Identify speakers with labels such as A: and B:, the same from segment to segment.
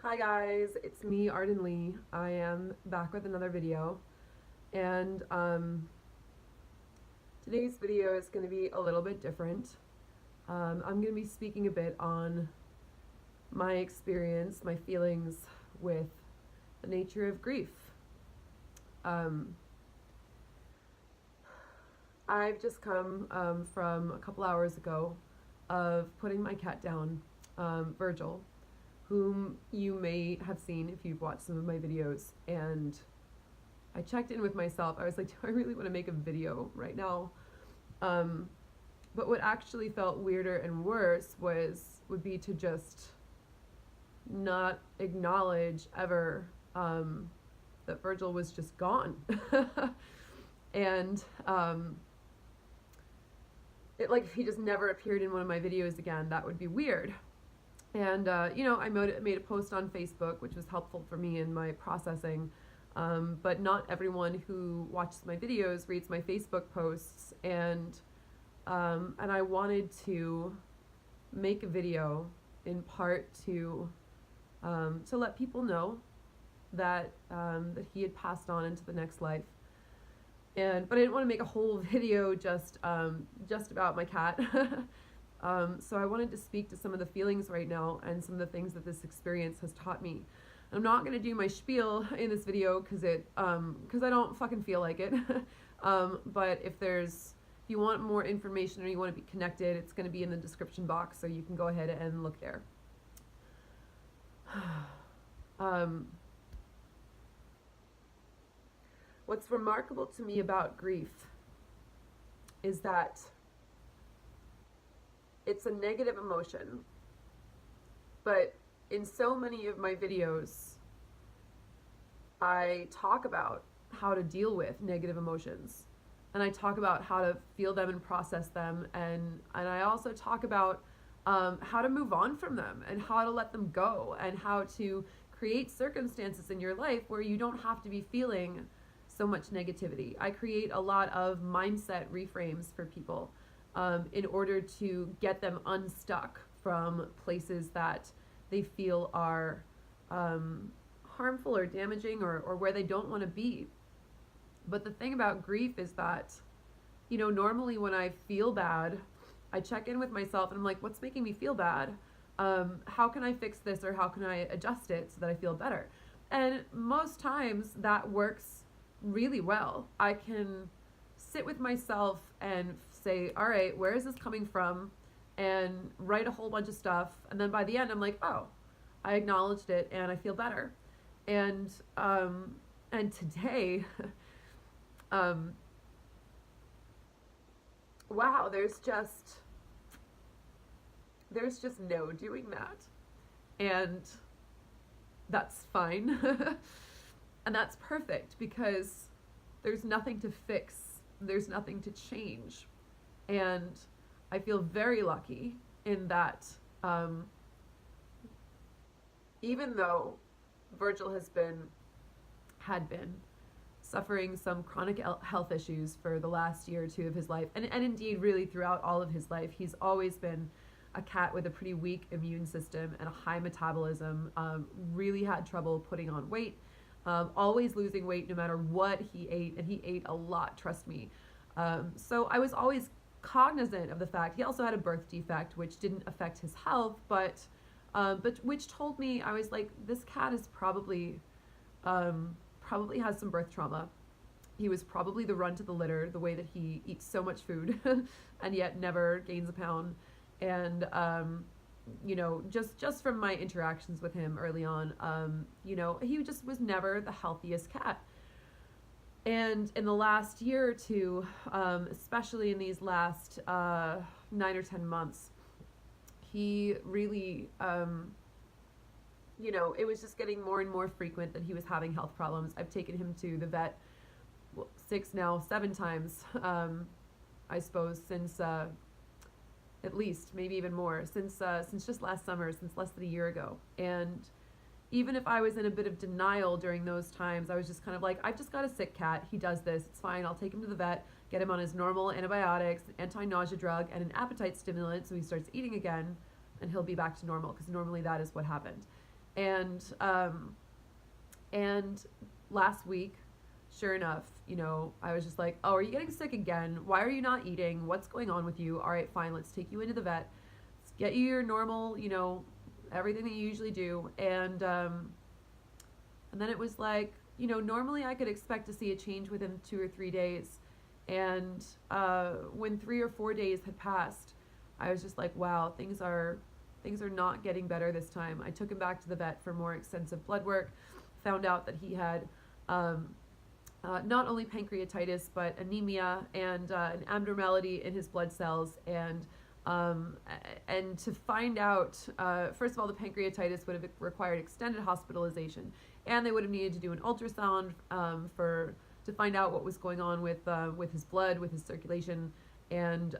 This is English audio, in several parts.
A: Hi guys, it's me, Arden Lee. I am back with another video, and today's video is going to be a little bit different. I'm going to be speaking a bit on my experience, my feelings with the nature of grief. Um, I've just come from a couple hours ago of putting my cat down, Virgil, whom you may have seen if you've watched some of my videos. And I checked in with myself. I was like, do I really want to make a video right now? But what actually felt weirder and worse would be to just not acknowledge ever that Virgil was just gone. And if he just never appeared in one of my videos again, that would be weird. And, I made a post on Facebook, which was helpful for me in my processing. But not everyone who watches my videos reads my Facebook posts. And I wanted to make a video in part to let people know that he had passed on into the next life. But I didn't want to make a whole video just about my cat. So I wanted to speak to some of the feelings right now and some of the things that this experience has taught me. I'm not going to do my spiel in this video because I don't fucking feel like it. But if you want more information or you want to be connected, it's going to be in the description box, so you can go ahead and look there. What's remarkable to me about grief is that it's a negative emotion, but in so many of my videos, I talk about how to deal with negative emotions, and I talk about how to feel them and process them, and I also talk about how to move on from them and how to let them go and how to create circumstances in your life where you don't have to be feeling so much negativity. I create a lot of mindset reframes for people in order to get them unstuck from places that they feel are harmful or damaging or where they don't want to be. But the thing about grief is that, normally when I feel bad, I check in with myself and I'm like, what's making me feel bad? How can I fix this, or how can I adjust it so that I feel better? And most times that works really well. I can sit with myself and say, all right, where is this coming from? And write a whole bunch of stuff. And then by the end, I'm like, oh, I acknowledged it and I feel better. And today, wow, there's just no doing that. And that's fine. And that's perfect because there's nothing to fix. There's nothing to change. And I feel very lucky in that even though Virgil had been suffering some chronic health issues for the last year or two of his life, and indeed really throughout all of his life, he's always been a cat with a pretty weak immune system and a high metabolism, really had trouble putting on weight, always losing weight no matter what he ate, and he ate a lot, trust me. So I was always cognizant of the fact he also had a birth defect, which didn't affect his health, but which told me, I was like, this cat is probably has some birth trauma. He was probably the run to the litter, the way that he eats so much food and yet never gains a pound. And just from my interactions with him early on, he just was never the healthiest cat. And in the last year or two, especially in these last 9 or 10 months, he really, it was just getting more and more frequent that he was having health problems. I've taken him to the vet 7 times, I suppose, since at least, maybe even more, since just last summer, since less than a year ago. And even if I was in a bit of denial during those times, I was just kind of like, I've just got a sick cat. He does this. It's fine. I'll take him to the vet, get him on his normal antibiotics, anti-nausea drug, and an appetite stimulant so he starts eating again, and he'll be back to normal, because normally that is what happened. And and last week, sure enough, I was just like, oh, are you getting sick again? Why are you not eating? What's going on with you? All right, fine, let's take you into the vet. Let's get you your normal, everything that you usually do. And then it was like, normally I could expect to see a change within 2 or 3 days. And when 3 or 4 days had passed, I was just like, wow, things are not getting better this time. I took him back to the vet for more extensive blood work, found out that he had not only pancreatitis, but anemia and an abnormality in his blood cells. And to find out, first of all, the pancreatitis would have required extended hospitalization, and they would have needed to do an ultrasound to find out what was going on with his blood, with his circulation. And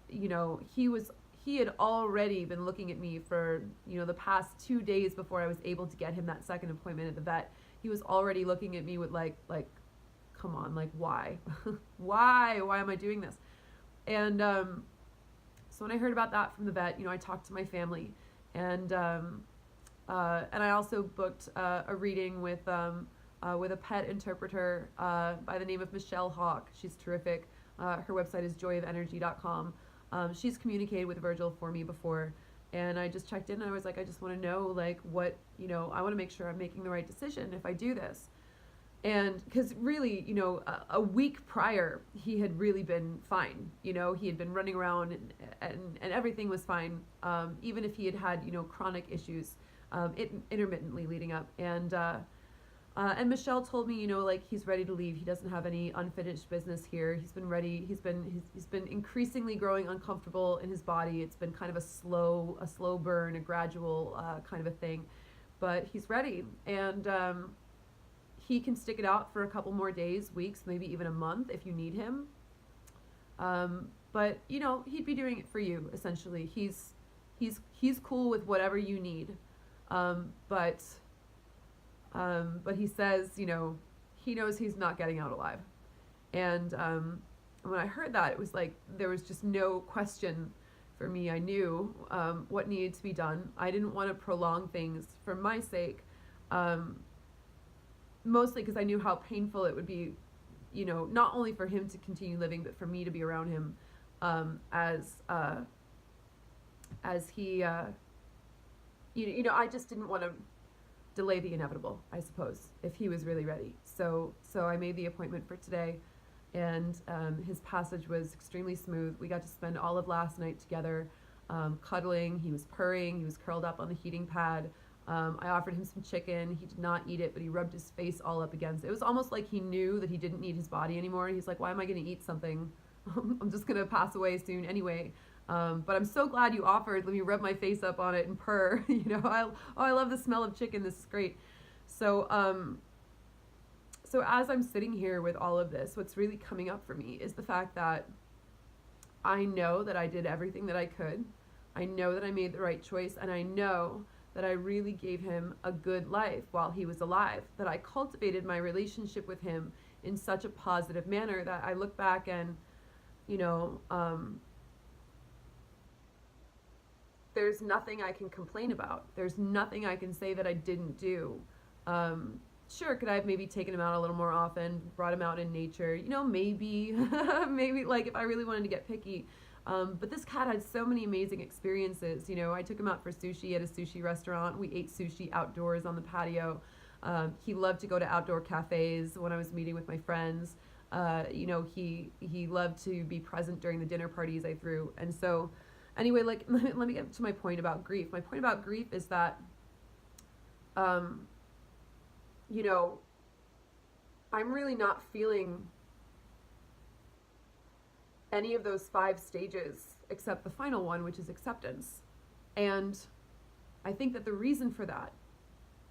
A: he had already been looking at me for the past 2 days before I was able to get him that second appointment at the vet. He was already looking at me with like come on, like, why why am I doing this? And so when I heard about that from the vet, I talked to my family, and I also booked a reading with a pet interpreter by the name of Michelle Hawk. She's terrific. Her website is joyofenergy.com. She's communicated with Virgil for me before, and I just checked in, and I was like, I just want to know, like, what, I want to make sure I'm making the right decision if I do this. And because really, a week prior, he had really been fine. He had been running around, and everything was fine, even if he had chronic issues intermittently leading up. And Michelle told me, like, he's ready to leave. He doesn't have any unfinished business here. He's been ready. He's been increasingly growing uncomfortable in his body. It's been kind of a slow burn, a gradual kind of a thing, but he's ready. And he can stick it out for a couple more days, weeks, maybe even a month if you need him. But he'd be doing it for you essentially. He's cool with whatever you need. But he says, he knows he's not getting out alive. And when I heard that, it was like there was just no question for me. I knew what needed to be done. I didn't want to prolong things for my sake, mostly because I knew how painful it would be, not only for him to continue living, but for me to be around him as he, I just didn't want to delay the inevitable, I suppose, if he was really ready. So I made the appointment for today, and his passage was extremely smooth. We got to spend all of last night together, cuddling. He was purring. He was curled up on the heating pad. I offered him some chicken. He did not eat it, but he rubbed his face all up against it. It was almost like he knew that he didn't need his body anymore. He's like, why am I going to eat something? I'm just going to pass away soon anyway. But I'm so glad you offered. Let me rub my face up on it and purr. I love the smell of chicken. This is great. So as I'm sitting here with all of this, what's really coming up for me is the fact that I know that I did everything that I could. I know that I made the right choice, and I know that I really gave him a good life while he was alive, that I cultivated my relationship with him in such a positive manner that I look back and, there's nothing I can complain about. There's nothing I can say that I didn't do. Sure, could I have maybe taken him out a little more often, brought him out in nature? Maybe, maybe like if I really wanted to get picky. But this cat had so many amazing experiences. I took him out for sushi at a sushi restaurant. We ate sushi outdoors on the patio. He loved to go to outdoor cafes when I was meeting with my friends. He loved to be present during the dinner parties I threw. And so anyway, like, let me get to my point about grief. My point about grief is that, I'm really not feeling any of those 5 stages except the final one, which is acceptance. And I think that the reason for that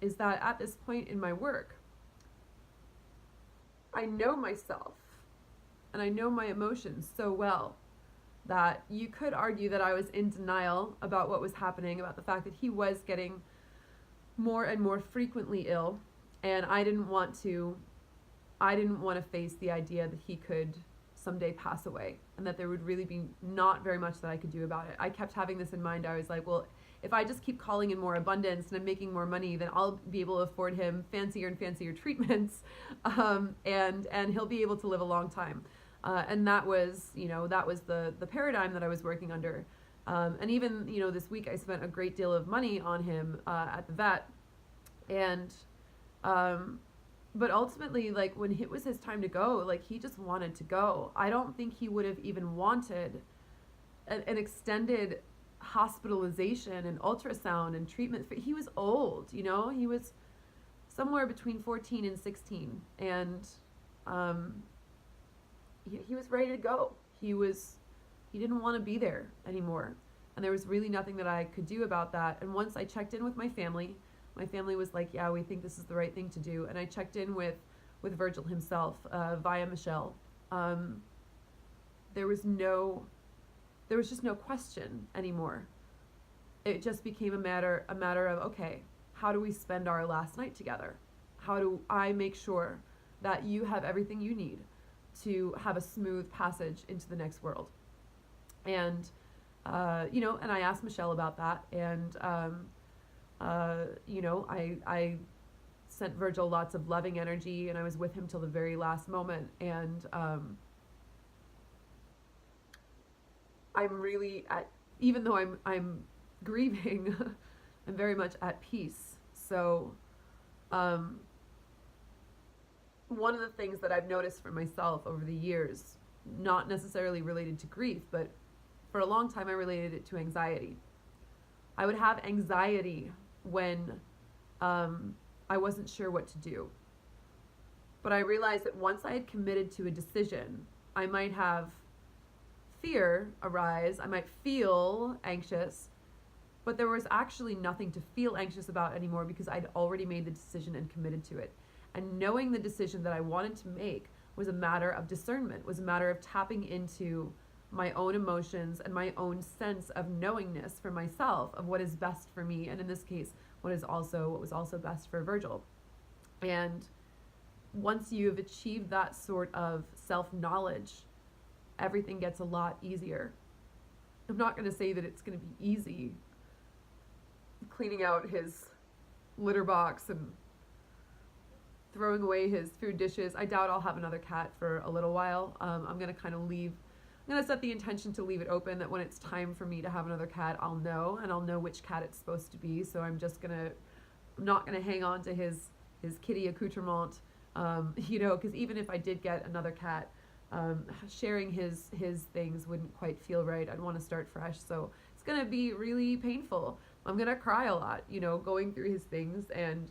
A: is that at this point in my work, I know myself and I know my emotions so well that you could argue that I was in denial about what was happening, about the fact that he was getting more and more frequently ill, and I didn't want to face the idea that he could someday pass away and that there would really be not very much that I could do about it. I kept having this in mind. I was like, well, if I just keep calling in more abundance and I'm making more money, then I'll be able to afford him fancier and fancier treatments, and he'll be able to live a long time. And that was, that was the paradigm that I was working under. And even, this week I spent a great deal of money on him at the vet. And, but ultimately, like, when it was his time to go, like, he just wanted to go. I don't think he would have even wanted an extended hospitalization and ultrasound and treatment. He was old, he was somewhere between 14 and 16. And he was ready to go. He didn't want to be there anymore. And there was really nothing that I could do about that. And once I checked in with my family was like, yeah, we think this is the right thing to do. And I checked in with Virgil himself via Michelle. There was just no question anymore. It just became a matter of, okay, how do we spend our last night together? How do I make sure that you have everything you need to have a smooth passage into the next world? And, and I asked Michelle about that. And, I sent Virgil lots of loving energy, and I was with him till the very last moment. And I'm really even though I'm grieving, I'm very much at peace. So, one of the things that I've noticed for myself over the years, not necessarily related to grief, but for a long time I related it to anxiety. I would have anxiety when I wasn't sure what to do. But I realized that once I had committed to a decision, I might have fear arise, I might feel anxious, but there was actually nothing to feel anxious about anymore because I'd already made the decision and committed to it. And knowing the decision that I wanted to make was a matter of discernment, was a matter of tapping into my own emotions and my own sense of knowingness for myself of what is best for me, and in this case, what was also best for Virgil. And once you've achieved that sort of self-knowledge, everything gets a lot easier. I'm not going to say that it's going to be easy cleaning out his litter box and throwing away his food dishes. I doubt I'll have another cat for a little while. I'm going to set the intention to leave it open, that when it's time for me to have another cat, I'll know, and I'll know which cat it's supposed to be. So I'm not going to hang on to his kitty accoutrement, because even if I did get another cat, sharing his things wouldn't quite feel right. I'd want to start fresh. So it's going to be really painful. I'm going to cry a lot, going through his things and,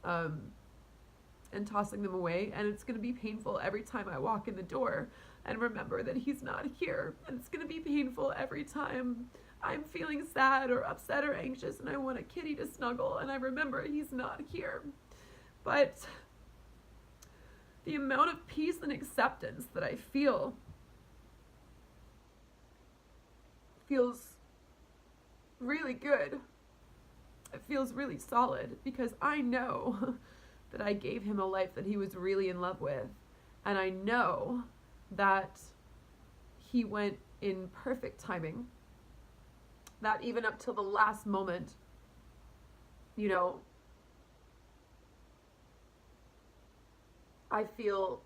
A: and tossing them away. And it's going to be painful every time I walk in the door and remember that he's not here. And it's going to be painful every time I'm feeling sad or upset or anxious and I want a kitty to snuggle and I remember he's not here. But the amount of peace and acceptance that I feel feels really good. It feels really solid because I know that I gave him a life that he was really in love with. And I know that he went in perfect timing. That even up till the last moment, I feel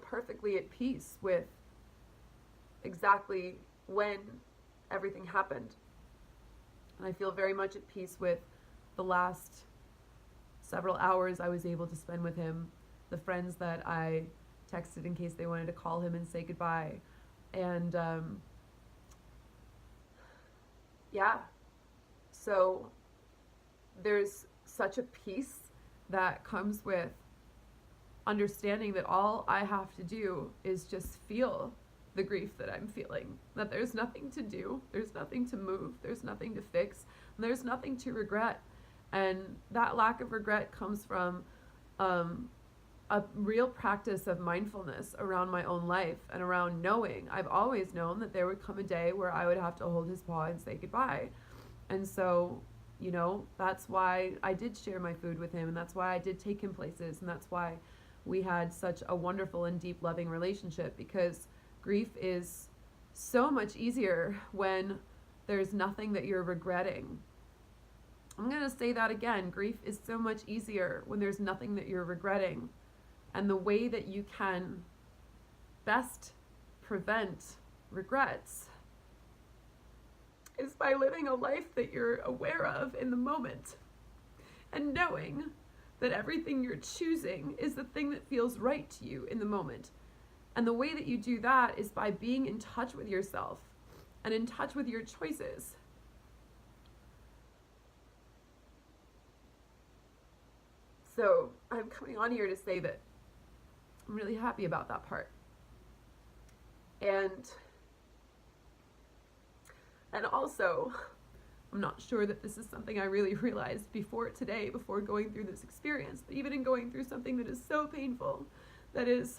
A: perfectly at peace with exactly when everything happened. And I feel very much at peace with the last several hours I was able to spend with him, the friends that I texted in case they wanted to call him and say goodbye. And so there's such a peace that comes with understanding that all I have to do is just feel the grief that I'm feeling, that there's nothing to do, there's nothing to move, there's nothing to fix, and there's nothing to regret. And that lack of regret comes from a real practice of mindfulness around my own life and around knowing. I've always known that there would come a day where I would have to hold his paw and say goodbye. And so, that's why I did share my food with him, and that's why I did take him places, and that's why we had such a wonderful and deep loving relationship, because grief is so much easier when there's nothing that you're regretting. I'm going to say that again. Grief is so much easier when there's nothing that you're regretting. And the way that you can best prevent regrets is by living a life that you're aware of in the moment and knowing that everything you're choosing is the thing that feels right to you in the moment. And the way that you do that is by being in touch with yourself and in touch with your choices. So I'm coming on here to say that I'm really happy about that part. And also, I'm not sure that this is something I really realized before today, before going through this experience, but even in going through something that is so painful, that is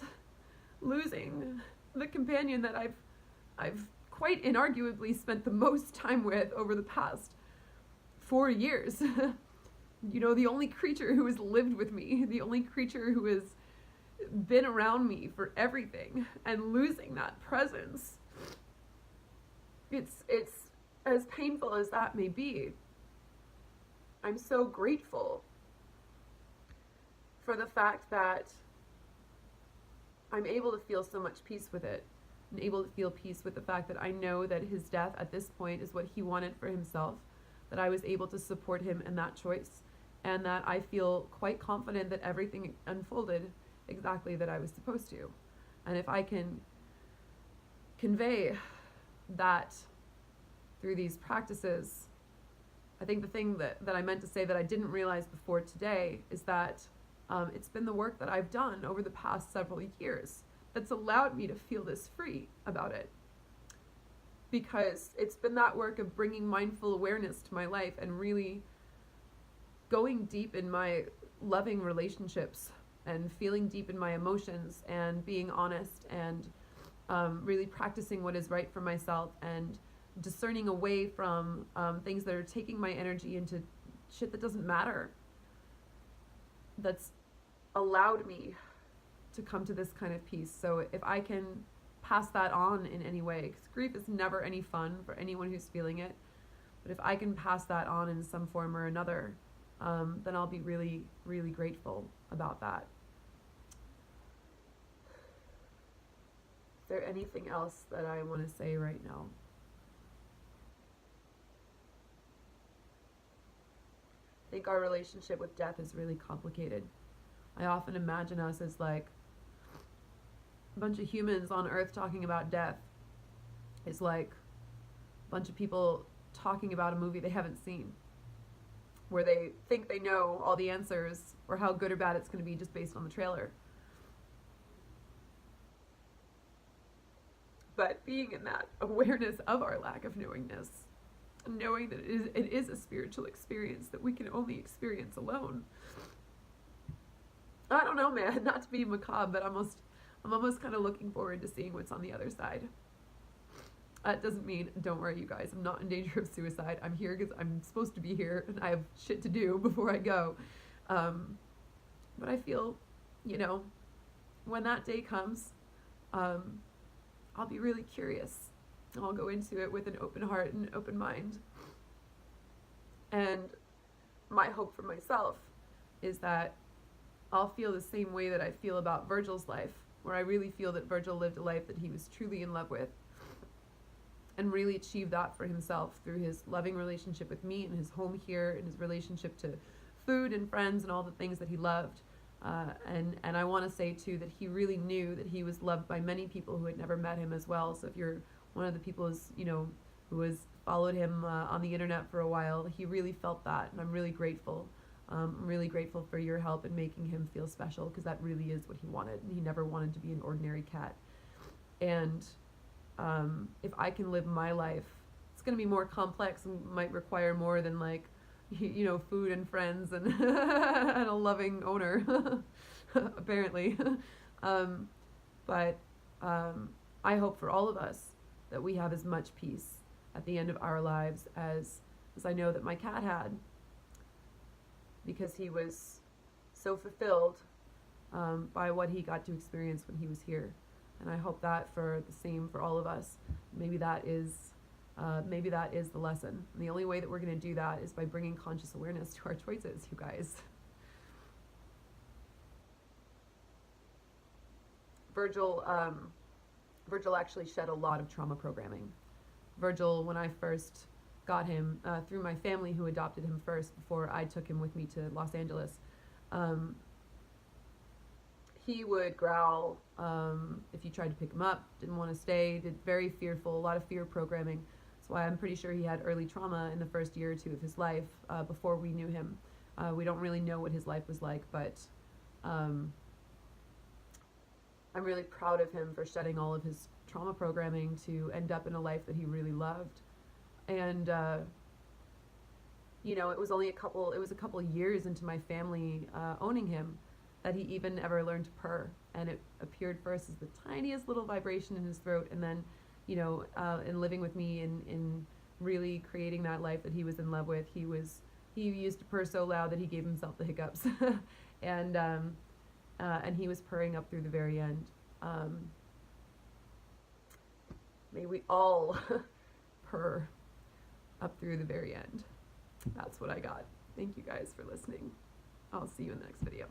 A: losing the companion that I've quite inarguably spent the most time with over the past 4 years. You know, the only creature who has lived with me, the only creature who has been around me for everything, and losing that presence. It's as painful as that may be. I'm so grateful for the fact that I'm able to feel so much peace with it, and able to feel peace with the fact that I know that his death at this point is what he wanted for himself, that I was able to support him in that choice, and that I feel quite confident that everything unfolded exactly that I was supposed to. And if I can convey that through these practices, I think the thing that I meant to say that I didn't realize before today is that it's been the work that I've done over the past several years that's allowed me to feel this free about it. Because it's been that work of bringing mindful awareness to my life and really going deep in my loving relationships and feeling deep in my emotions and being honest and really practicing what is right for myself and discerning away from things that are taking my energy into shit that doesn't matter. That's allowed me to come to this kind of peace. So if I can pass that on in any way, because grief is never any fun for anyone who's feeling it, but if I can pass that on in some form or another, then I'll be really, really grateful about that. Is there anything else that I want to say right now? I think our relationship with death is really complicated. I often imagine us as like a bunch of humans on Earth talking about death. It's like a bunch of people talking about a movie they haven't seen, where they think they know all the answers or how good or bad it's going to be just based on the trailer. But being in that awareness of our lack of knowingness, knowing that it is a spiritual experience that we can only experience alone. I don't know, man, not to be macabre, but I'm almost kind of looking forward to seeing what's on the other side. That doesn't mean, don't worry you guys, I'm not in danger of suicide. I'm here because I'm supposed to be here and I have shit to do before I go. But I feel, you know, when that day comes, I'll be really curious. I'll go into it with an open heart and an open mind. And my hope for myself is that I'll feel the same way that I feel about Virgil's life, where I really feel that Virgil lived a life that he was truly in love with and really achieved that for himself through his loving relationship with me and his home here and his relationship to food and friends and all the things that he loved. And I want to say too that he really knew that he was loved by many people who had never met him as well. So if you're one of the people who has followed him on the internet for a while, he really felt that, and I'm really grateful. I'm really grateful for your help in making him feel special, because that really is what he wanted. He never wanted to be an ordinary cat. And if I can live my life, it's going to be more complex and might require more than like, you know, food and friends and, and a loving owner, apparently. But I hope for all of us that we have as much peace at the end of our lives as I know that my cat had, because he was so fulfilled by what he got to experience when he was here. And I hope that for the same for all of us. Maybe that is Maybe that is the lesson. And the only way that we're going to do that is by bringing conscious awareness to our choices, you guys. Virgil actually shed a lot of trauma programming. Virgil, when I first got him, through my family who adopted him first before I took him with me to Los Angeles, he would growl if you tried to pick him up, didn't want to stay, very fearful, a lot of fear programming. That's why I'm pretty sure he had early trauma in the first year or two of his life before we knew him. We don't really know what his life was like, but I'm really proud of him for shedding all of his trauma programming to end up in a life that he really loved. And you know, it was a couple of years into my family owning him that he even ever learned to purr. And it appeared first as the tiniest little vibration in his throat, and then, you know, in living with me in really creating that life that he was in love with, he used to purr so loud that he gave himself the hiccups. And he was purring up through the very end. May we all purr up through the very end. That's what I got. Thank you guys for listening. I'll see you in the next video.